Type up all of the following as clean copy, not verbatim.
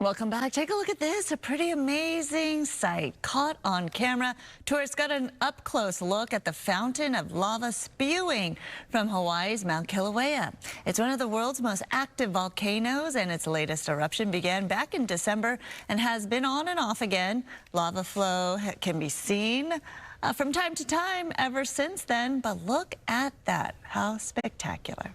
Welcome back. Take a look at this. A pretty amazing sight caught on camera. Tourists got an up-close look at the fountain of lava spewing from Hawaii's Mount Kilauea. It's one of the world's most active volcanoes, and its latest eruption began back in December and has been on and off again. Lava flow can be seen from time to time ever since then, but look at that. How spectacular.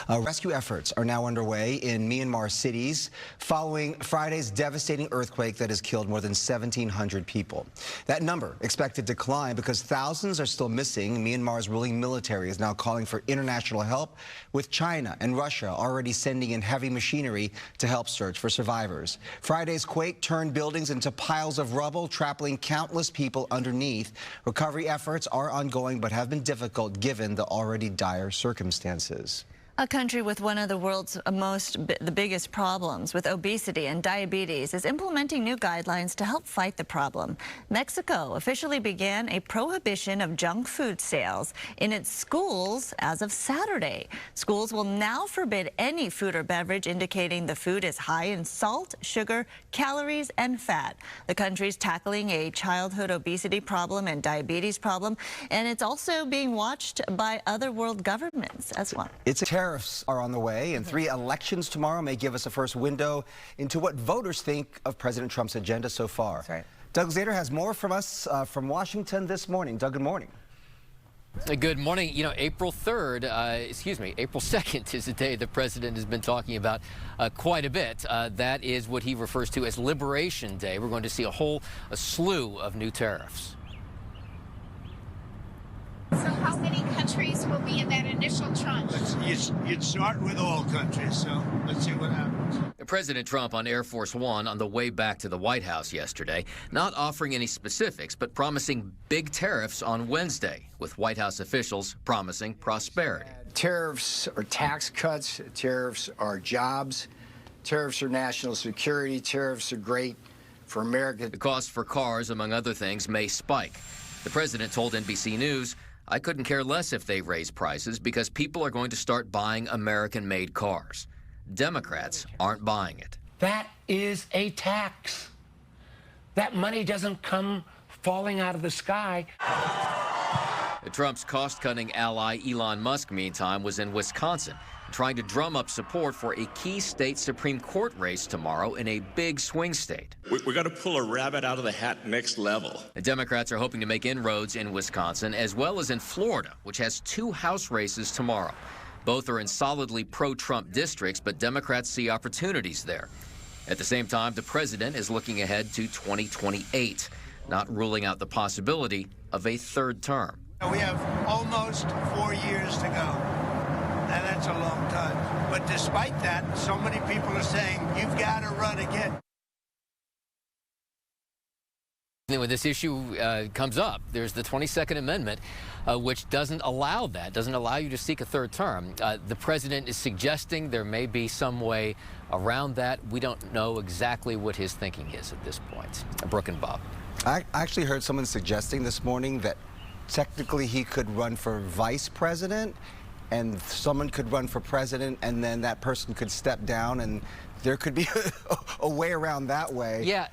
Rescue efforts are now underway in Myanmar cities following Friday's devastating earthquake that has killed more than 1,700 people. That number expected to climb because thousands are still missing. Myanmar's ruling military is now calling for international help, with China and Russia already sending in heavy machinery to help search for survivors. Friday's quake turned buildings into piles of rubble, trapping countless people underneath. Recovery efforts are ongoing but have been difficult given the already dire circumstances. A country with one of the world's the biggest problems with obesity and diabetes is implementing new guidelines to help fight the problem. Mexico officially began a prohibition of junk food sales in its schools as of Saturday. Schools will now forbid any food or beverage indicating the food is high in salt, sugar, calories, and fat. The country's tackling a childhood obesity problem and diabetes problem, and it's also being watched by other world governments as well. Tariffs are on the way, and 3 elections tomorrow may give us a first window into what voters think of President Trump's agenda so far. That's right. Doug Zader has more from us from Washington this morning. Doug, good morning. Good morning. You know, April 2nd is the day the president has been talking about quite a bit. That is what he refers to as Liberation Day. We're going to see a slew of new tariffs. So how many countries will be in that initial tranche? You'd start with all countries, so let's see what happens. President Trump on Air Force One on the way back to the White House yesterday, not offering any specifics, but promising big tariffs on Wednesday, with White House officials promising prosperity. Tariffs are tax cuts, tariffs are jobs, tariffs are national security, tariffs are great for America. The cost for cars, among other things, may spike. The president told NBC News, "I couldn't care less if they raise prices because people are going to start buying American-made cars." Democrats aren't buying it. That is a tax. That money doesn't come falling out of the sky. Trump's cost-cutting ally Elon Musk, meantime, was in Wisconsin, trying to drum up support for a key state Supreme Court race tomorrow in a big swing state. We're going to pull a rabbit out of the hat next level. The Democrats are hoping to make inroads in Wisconsin as well as in Florida, which has 2 House races tomorrow. Both are in solidly pro-Trump districts, but Democrats see opportunities there. At the same time, the president is looking ahead to 2028, not ruling out the possibility of a 3rd term. We have almost 4 years to go, and that's a long time. But despite that, so many people are saying, you've got to run again. When this issue comes up, there's the 22nd Amendment, which doesn't allow that, doesn't allow you to seek a 3rd term. The president is suggesting there may be some way around that. We don't know exactly what his thinking is at this point. Brooke and Bob. I actually heard someone suggesting this morning that technically he could run for vice president, and someone could run for president, and then that person could step down, and there could be a way around that way. Yeah,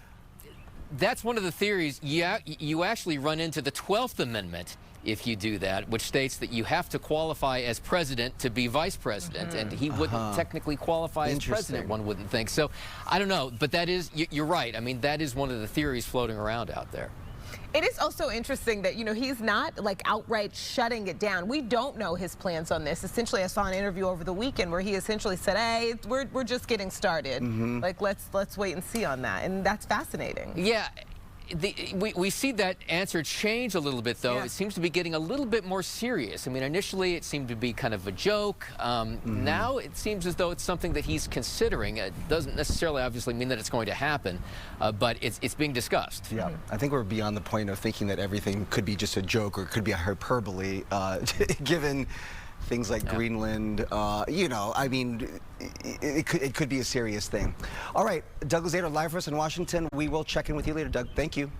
that's one of the theories. Yeah, you actually run into the 12th Amendment if you do that, which states that you have to qualify as president to be vice president, and he wouldn't technically qualify as president, one wouldn't think. So, I don't know, but that is, you're right. I mean, that is one of the theories floating around out there. It is also interesting that, he's not like outright shutting it down. We don't know his plans on this. Essentially, I saw an interview over the weekend where he essentially said, hey, we're just getting started. Like, let's wait and see on that. And that's fascinating. Yeah. We see that answer change a little bit, though. Yeah. It seems to be getting a little bit more serious. I mean, initially it seemed to be kind of a joke. Now it seems as though it's something that he's considering. It doesn't necessarily obviously mean that it's going to happen, but it's being discussed. Yeah, I think we're beyond the point of thinking that everything could be just a joke or it could be a hyperbole, given things like Greenland, I mean, it could be a serious thing. All right, Doug Zader live for us in Washington. We will check in with you later, Doug. Thank you.